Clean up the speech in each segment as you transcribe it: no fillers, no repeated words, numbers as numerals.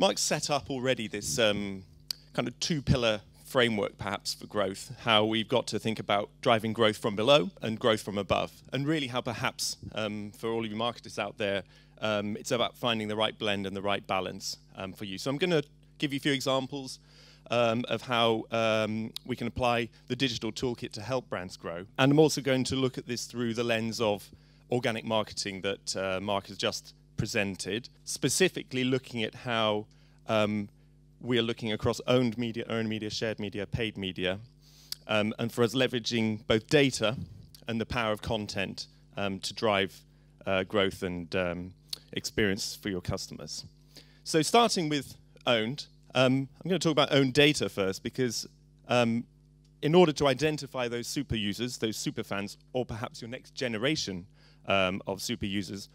Mark's set up already this kind of two-pillar framework, perhaps, for growth, how we've got to think about driving growth from below and growth from above, and really how perhaps, for all of you marketers out there, it's about finding the right blend and the right balance for you. So I'm going to give you a few examples of how we can apply the digital toolkit to help brands grow. And I'm also going to look at this through the lens of organic marketing that Mark has just presented, specifically looking at how we are looking across owned media, earned media, shared media, paid media, and for us leveraging both data and the power of content to drive growth and experience for your customers. So starting with owned, I'm going to talk about owned data first, because in order to identify those super users, those super fans, or perhaps your next generation of super users,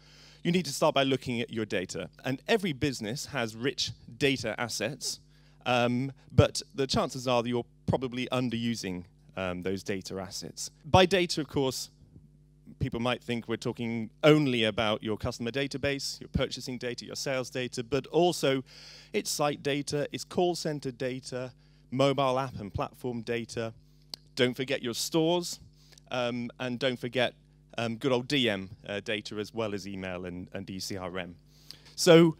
you need to start by looking at your data. And every business has rich data assets, but the chances are that you're probably underusing those data assets. By data, of course, people might think we're talking only about your customer database, your purchasing data, your sales data, but also it's site data, it's call center data, mobile app and platform data. Don't forget your stores, and don't forget good old DM data, as well as email and ECRM. So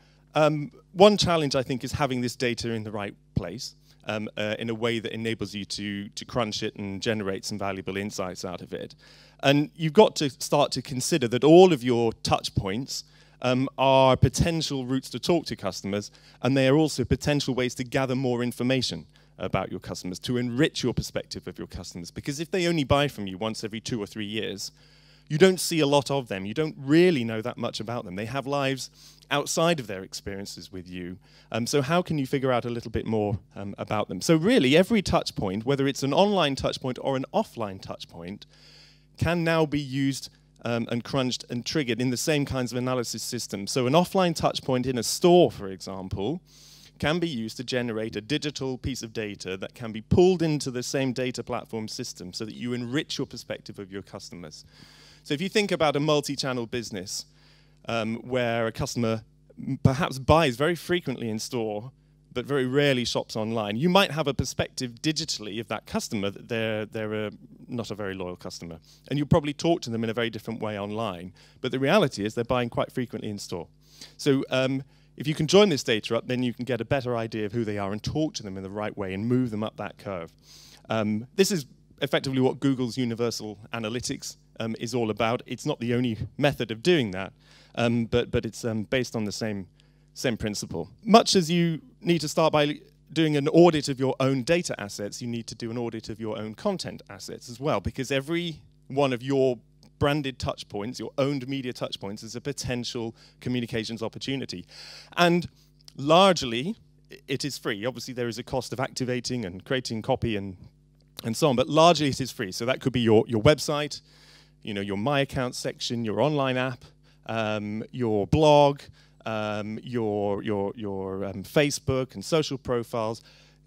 one challenge, I think, is having this data in the right place, in a way that enables you to crunch it and generate some valuable insights out of it. And you've got to start to consider that all of your touch points are potential routes to talk to customers, and they are also potential ways to gather more information about your customers, to enrich your perspective of your customers. Because if they only buy from you once every 2 or 3 years, you don't see a lot of them. You don't really know that much about them. They have lives outside of their experiences with you. So how can you figure out a little bit more about them? So really, every touch point, whether it's an online touch point or an offline touch point, can now be used and crunched and triggered in the same kinds of analysis systems. So an offline touch point in a store, for example, can be used to generate a digital piece of data that can be pulled into the same data platform system so that you enrich your perspective of your customers. So if you think about a multi-channel business where a customer perhaps buys very frequently in store but very rarely shops online, you might have a perspective digitally of that customer that they're not a very loyal customer. And you'll probably talk to them in a very different way online. But the reality is they're buying quite frequently in store. So if you can join this data up, then you can get a better idea of who they are and talk to them in the right way and move them up that curve. This is effectively what Google's Universal Analytics is all about. It's not the only method of doing that, but it's based on the same principle. Much as you need to start by doing an audit of your own data assets, you need to do an audit of your own content assets as well, because every one of your branded touch points, your owned media touch points, is a potential communications opportunity. And largely, it is free. Obviously, there is a cost of activating and creating copy and so on, but largely it is free. So that could be your website, you know, your My Account section, your online app, your blog, your Facebook and social profiles,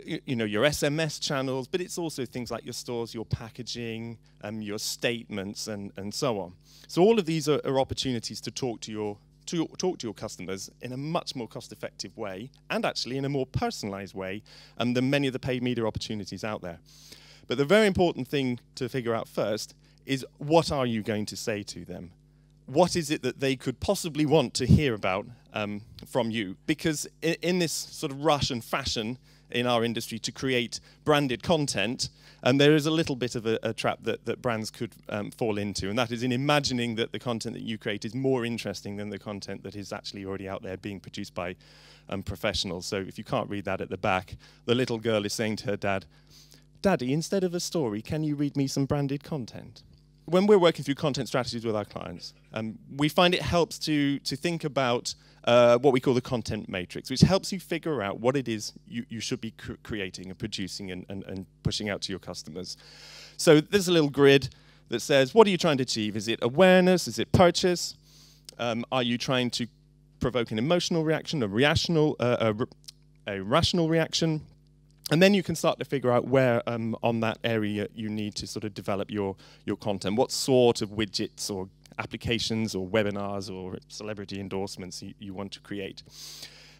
you know, your SMS channels, but it's also things like your stores, your packaging, your statements, and so on. So all of these are opportunities to talk to your customers in a much more cost-effective way, and actually in a more personalized way than many of the paid media opportunities out there. But the very important thing to figure out first is, what are you going to say to them? What is it that they could possibly want to hear about from you? Because in this sort of rush and fashion in our industry to create branded content, there is a little bit of a trap that brands could fall into, and that is in imagining that the content that you create is more interesting than the content that is actually already out there being produced by professionals. So if you can't read that at the back, the little girl is saying to her dad, "Daddy, instead of a story, can you read me some branded content?" When we're working through content strategies with our clients, we find it helps to think about what we call the content matrix, which helps you figure out what it is you should be creating and producing and pushing out to your customers. So there's a little grid that says, what are you trying to achieve? Is it awareness? Is it purchase? Are you trying to provoke an emotional reaction, a rational reaction? And then you can start to figure out where on that area you need to sort of develop your content. What sort of widgets or applications or webinars or celebrity endorsements you want to create.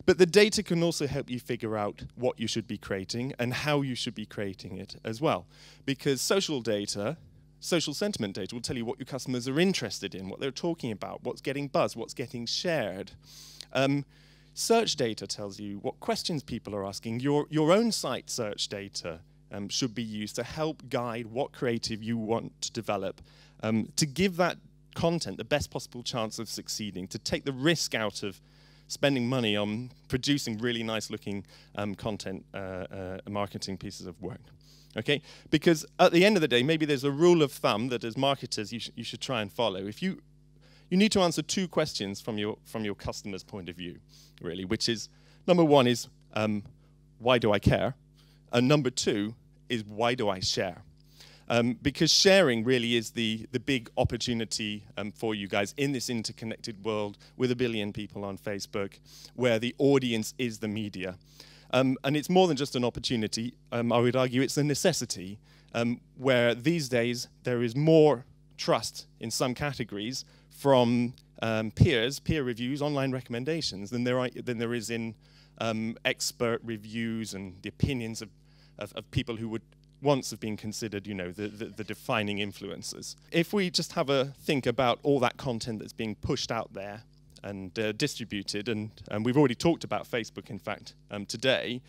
But the data can also help you figure out what you should be creating and how you should be creating it as well. Because social data, social sentiment data, will tell you what your customers are interested in, what they're talking about, what's getting buzz, what's getting shared. Search data tells you what questions people are asking. Your own site search data should be used to help guide what creative you want to develop, to give that content the best possible chance of succeeding, to take the risk out of spending money on producing really nice looking content marketing pieces of work. Okay, because at the end of the day, maybe there's a rule of thumb that as marketers you should try and follow. If you need to answer two questions from your customer's point of view, really, which is, number one is, why do I care? And number two is, why do I share? Because sharing really is the big opportunity for you guys in this interconnected world with 1 billion people on Facebook, where the audience is the media. And it's more than just an opportunity. I would argue it's a necessity, where these days there is more trust in some categories from peer reviews, online recommendations, than there is in expert reviews and the opinions of people who would once have been considered, you know, the defining influencers. If we just have a think about all that content that's being pushed out there and distributed, and we've already talked about Facebook, in fact, today,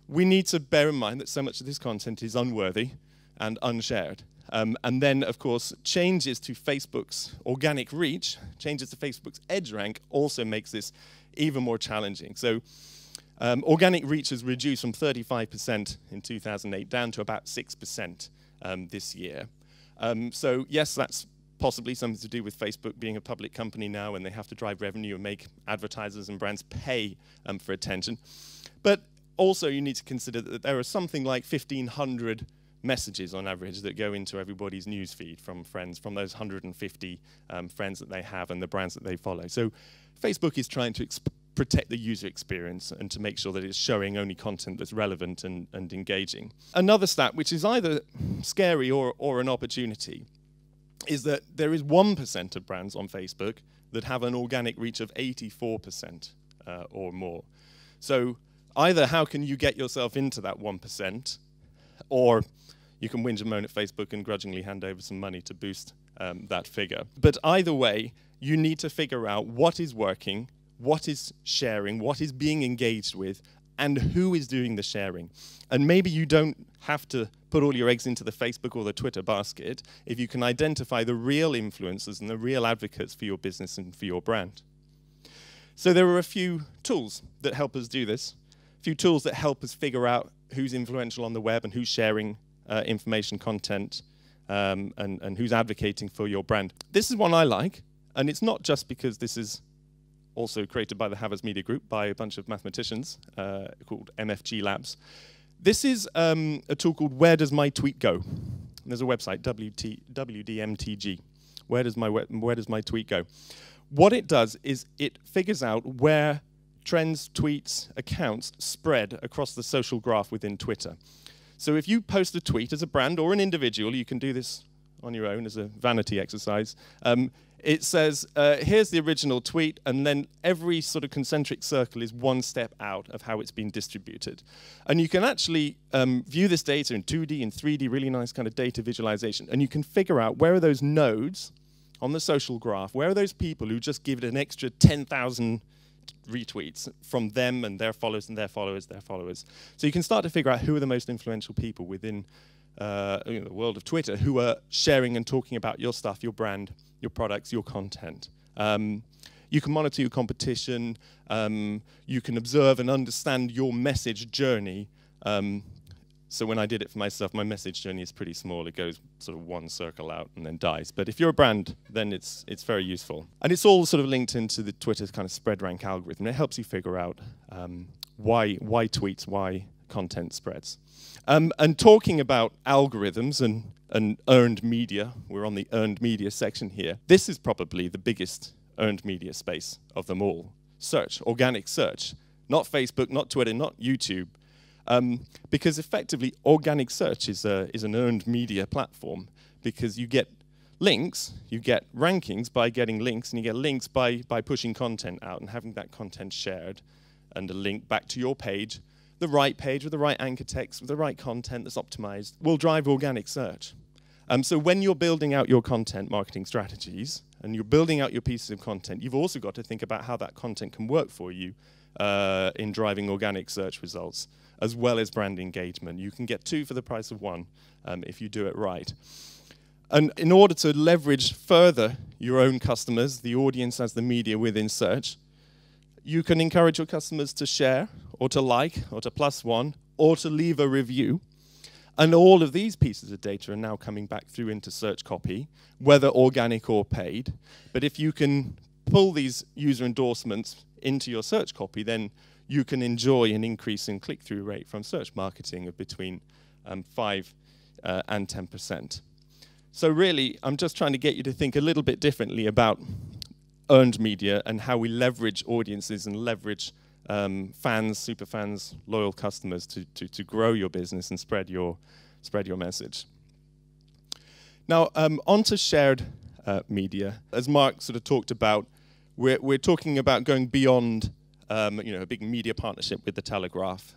we need to bear in mind that so much of this content is unworthy and unshared. And then, of course, changes to Facebook's organic reach, changes to Facebook's edge rank also makes this even more challenging. So organic reach has reduced from 35% in 2008 down to about 6% this year. So yes, that's possibly something to do with Facebook being a public company now, and they have to drive revenue and make advertisers and brands pay for attention. But also you need to consider that there are something like 1,500 messages on average that go into everybody's newsfeed from friends, from those 150 friends that they have and the brands that they follow. So Facebook is trying to protect the user experience and to make sure that it's showing only content that's relevant and engaging. Another stat, which is either scary or an opportunity, is that there is 1% of brands on Facebook that have an organic reach of 84% or more. So either how can you get yourself into that 1%, or you can whinge and moan at Facebook and grudgingly hand over some money to boost that figure. But either way, you need to figure out what is working, what is sharing, what is being engaged with, and who is doing the sharing. And maybe you don't have to put all your eggs into the Facebook or the Twitter basket if you can identify the real influencers and the real advocates for your business and for your brand. So there are a few tools that help us do this, a few tools that help us figure out who's influential on the web and who's sharing information content and who's advocating for your brand. This is one I like, and it's not just because this is also created by the Havas Media Group by a bunch of mathematicians called MFG Labs. This is a tool called Where Does My Tweet Go? And there's a website, WDMTG. Where does my tweet go? What it does is it figures out where trends, tweets, accounts spread across the social graph within Twitter. So if you post a tweet as a brand or an individual, you can do this on your own as a vanity exercise. It says, here's the original tweet, and then every sort of concentric circle is one step out of how it's been distributed. And you can actually view this data in 2D and 3D, really nice kind of data visualization, and you can figure out where are those nodes on the social graph, where are those people who just give it an extra 10,000 retweets from them and their followers and their followers, their followers. So you can start to figure out who are the most influential people within the world of Twitter who are sharing and talking about your stuff, your brand, your products, your content. You can monitor your competition. You can observe and understand your message journey. So when I did it for myself, my message journey is pretty small. It goes sort of one circle out and then dies. But if you're a brand, then it's very useful. And it's all sort of linked into the Twitter's kind of spread rank algorithm. It helps you figure out why tweets, why content spreads. And talking about algorithms and earned media, we're on the earned media section here. This is probably the biggest earned media space of them all. Search, organic search. Not Facebook, not Twitter, not YouTube. Because effectively, organic search is an earned media platform because you get links, you get rankings by getting links, and you get links by pushing content out and having that content shared and a link back to your page. The right page with the right anchor text, with the right content that's optimized, will drive organic search. So when you're building out your content marketing strategies and you're building out your pieces of content, you've also got to think about how that content can work for you in driving organic search results, as well as brand engagement. You can get two for the price of one if you do it right. And in order to leverage further your own customers, the audience as the media within search, you can encourage your customers to share, or to like, or to +1, or to leave a review. And all of these pieces of data are now coming back through into search copy, whether organic or paid. But if you can pull these user endorsements into your search copy, then you can enjoy an increase in click-through rate from search marketing of between 5 and 10%. So really, I'm just trying to get you to think a little bit differently about earned media and how we leverage audiences and leverage fans, super fans, loyal customers to grow your business and spread your message. Now, onto shared media. As Mark sort of talked about, we're talking about going beyond a big media partnership with the Telegraph.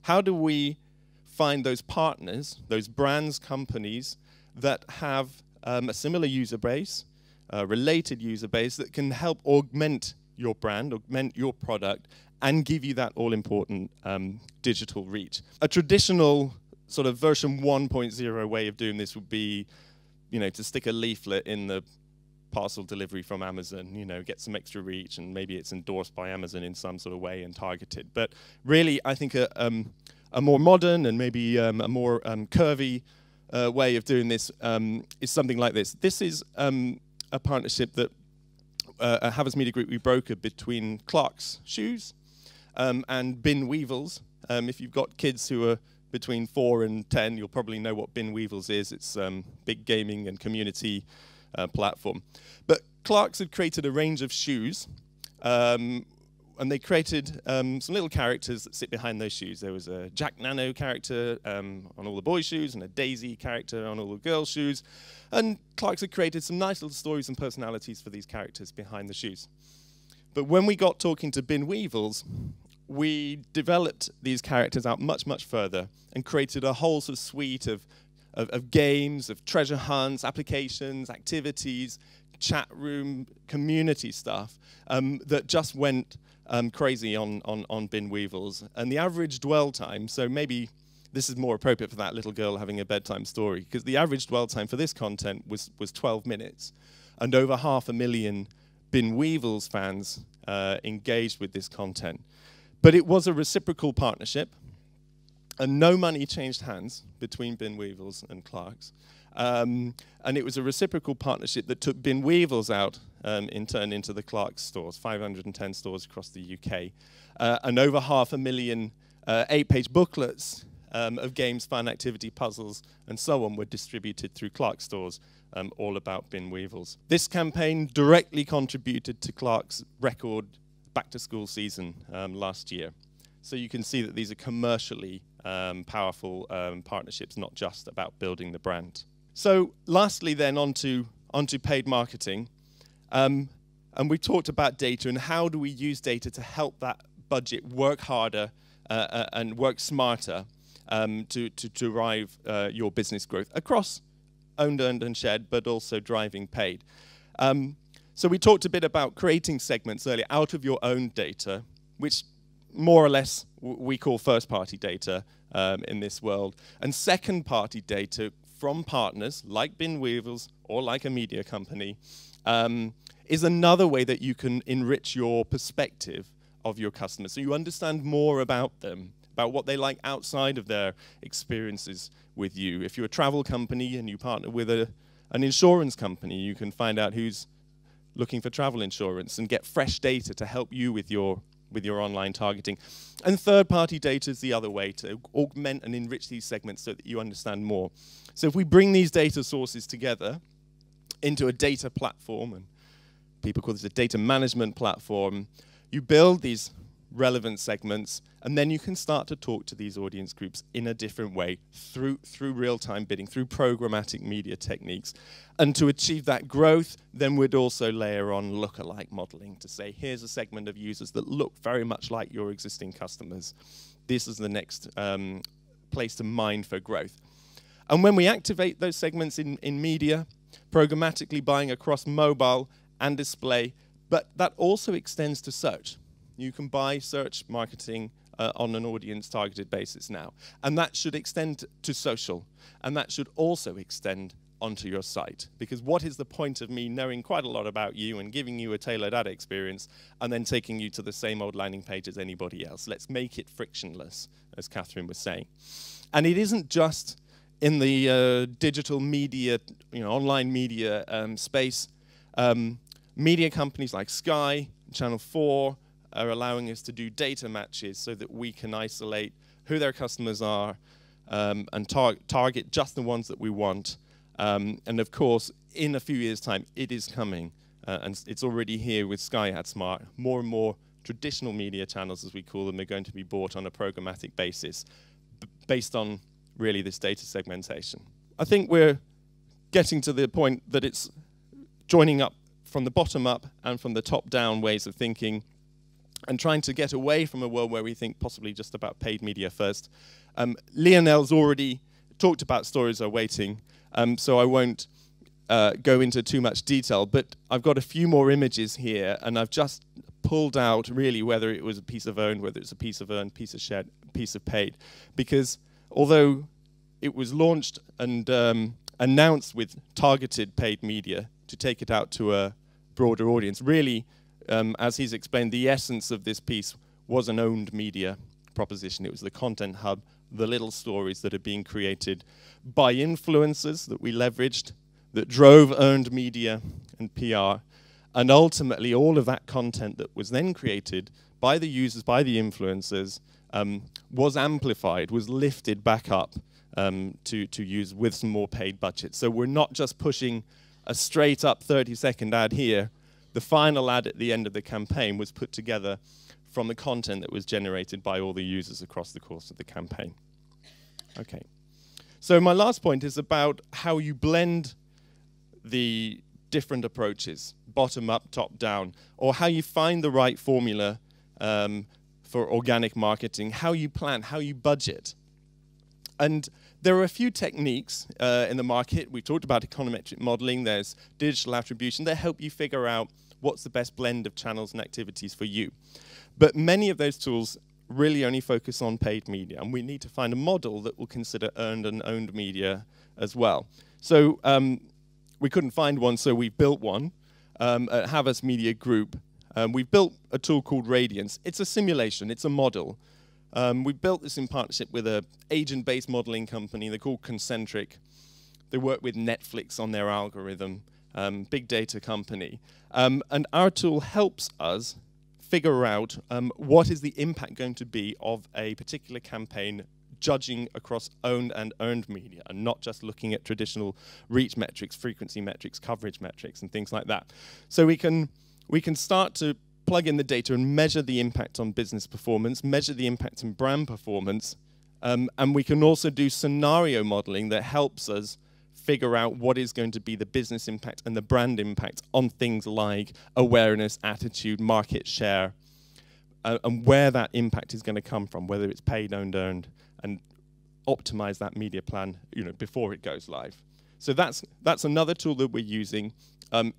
How do we find those partners, those brands, companies that have a similar user base, a related user base that can help augment your brand, augment your product, and give you that all-important digital reach? A traditional sort of version 1.0 way of doing this would be, to stick a leaflet in the parcel delivery from Amazon, get some extra reach, and maybe it's endorsed by Amazon in some sort of way and targeted. But really, I think a more modern and maybe a more curvy way of doing this is something like this. This is a partnership that at Havas Media Group we broker between Clark's Shoes and Bin Weevils. If you've got kids who are between 4 and 10, you'll probably know what Bin Weevils is. It's big gaming and community platform. But Clark's had created a range of shoes, and they created some little characters that sit behind those shoes. There was a Jack Nano character on all the boys' shoes and a Daisy character on all the girls' shoes. And Clark's had created some nice little stories and personalities for these characters behind the shoes. But when we got talking to Bin Weevils, we developed these characters out much, much further and created a whole sort of suite of games, of treasure hunts, applications, activities, chat room, community stuff that just went crazy on Bin Weevils. And the average dwell time, so maybe this is more appropriate for that little girl having a bedtime story, because the average dwell time for this content was 12 minutes. And over 500,000 Bin Weevils fans engaged with this content. But it was a reciprocal partnership, and no money changed hands between Bin Weevils and Clark's. And it was a reciprocal partnership that took Bin Weevils out in turn into the Clark's stores, 510 stores across the UK. And over 500,000 8-page booklets of games, fun, activity, puzzles, and so on were distributed through Clark's stores, all about Bin Weevils. This campaign directly contributed to Clark's record back-to-school season last year. So you can see that these are commercially powerful partnerships, not just about building the brand. So lastly then, onto paid marketing. And we talked about data and how do we use data to help that budget work harder and work smarter to drive your business growth across owned, earned, and shared, but also driving paid. So we talked a bit about creating segments earlier out of your own data, which more or less we call first-party data in this world, and second-party data from partners like Bin Weevils or like a media company is another way that you can enrich your perspective of your customers. So you understand more about them, about what they like outside of their experiences with you. If you're a travel company and you partner with an insurance company, you can find out who's looking for travel insurance and get fresh data to help you with your online targeting. And third-party data is the other way to augment and enrich these segments so that you understand more. So if we bring these data sources together into a data platform, and people call this a data management platform, you build these relevant segments, and then you can start to talk to these audience groups in a different way through real-time bidding, through programmatic media techniques. And to achieve that growth, then we'd also layer on lookalike modeling to say, here's a segment of users that look very much like your existing customers. This is the next place to mine for growth. And when we activate those segments in media, programmatically buying across mobile and display, but that also extends to search. You can buy search marketing on an audience targeted basis now. And that should extend to social. And that should also extend onto your site. Because what is the point of me knowing quite a lot about you and giving you a tailored ad experience and then taking you to the same old landing page as anybody else? Let's make it frictionless, as Catherine was saying. And it isn't just in the digital media, online media space. Media companies like Sky, Channel 4, are allowing us to do data matches so that we can isolate who their customers are and target just the ones that we want. And of course, in a few years' time, it is coming. And it's already here with Sky AdSmart. More and more traditional media channels, as we call them, are going to be bought on a programmatic basis based on really this data segmentation. I think we're getting to the point that it's joining up from the bottom up and from the top down ways of thinking, and trying to get away from a world where we think possibly just about paid media first. Lionel's already talked about stories are waiting, so I won't go into too much detail, but I've got a few more images here, and I've just pulled out really whether it was a piece of owned, whether it's a piece of earned, piece of shared, piece of paid, because although it was launched and announced with targeted paid media to take it out to a broader audience, really, as he's explained, the essence of this piece was an owned media proposition. It was the content hub, the little stories that are being created by influencers that we leveraged, that drove earned media and PR, and ultimately all of that content that was then created by the users, by the influencers, was amplified, was lifted back up to use with some more paid budget. So we're not just pushing a straight up 30-second ad here. The final ad at the end of the campaign was put together from the content that was generated by all the users across the course of the campaign. Okay. So my last point is about how you blend the different approaches, bottom up, top down, or how you find the right formula for organic marketing, how you plan, how you budget. And there are a few techniques in the market. We've talked about econometric modeling. There's digital attribution. They help you figure out what's the best blend of channels and activities for you. But many of those tools really only focus on paid media, and we need to find a model that will consider earned and owned media as well. So we couldn't find one, so we built one at Havas Media Group. We built a tool called Radiance. It's a simulation. It's a model. We built this in partnership with an agent-based modeling company. They're called Concentric. They work with Netflix on their algorithm, big data company. And our tool helps us figure out what is the impact going to be of a particular campaign, judging across owned and earned media, and not just looking at traditional reach metrics, frequency metrics, coverage metrics, and things like that. So we can start to plug in the data and measure the impact on business performance, measure the impact on brand performance, and we can also do scenario modeling that helps us figure out what is going to be the business impact and the brand impact on things like awareness, attitude, market share, and where that impact is going to come from, whether it's paid, owned, earned, and optimize that media plan, before it goes live. So that's another tool that we're using.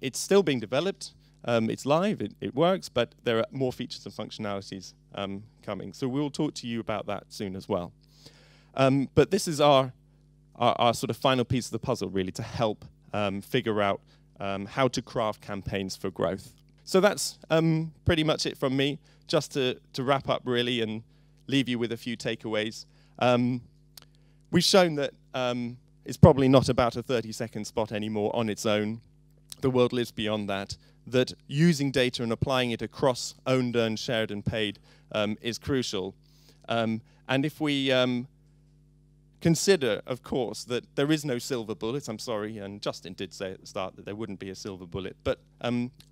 It's still being developed. It's live, it works, but there are more features and functionalities coming. So we'll talk to you about that soon as well. But this is our sort of final piece of the puzzle, really, to help figure out how to craft campaigns for growth. So that's pretty much it from me. Just to wrap up, really, and leave you with a few takeaways. We've shown that it's probably not about a 30-second spot anymore on its own. The world lives beyond that. That using data and applying it across owned, earned, shared, and paid is crucial. And if we consider, of course, that there is no silver bullet. I'm sorry, and Justin did say at the start that there wouldn't be a silver bullet, but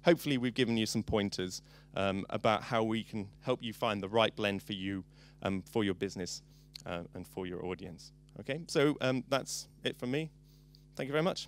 hopefully we've given you some pointers about how we can help you find the right blend for you, for your business, and for your audience. Okay, so that's it from me. Thank you very much.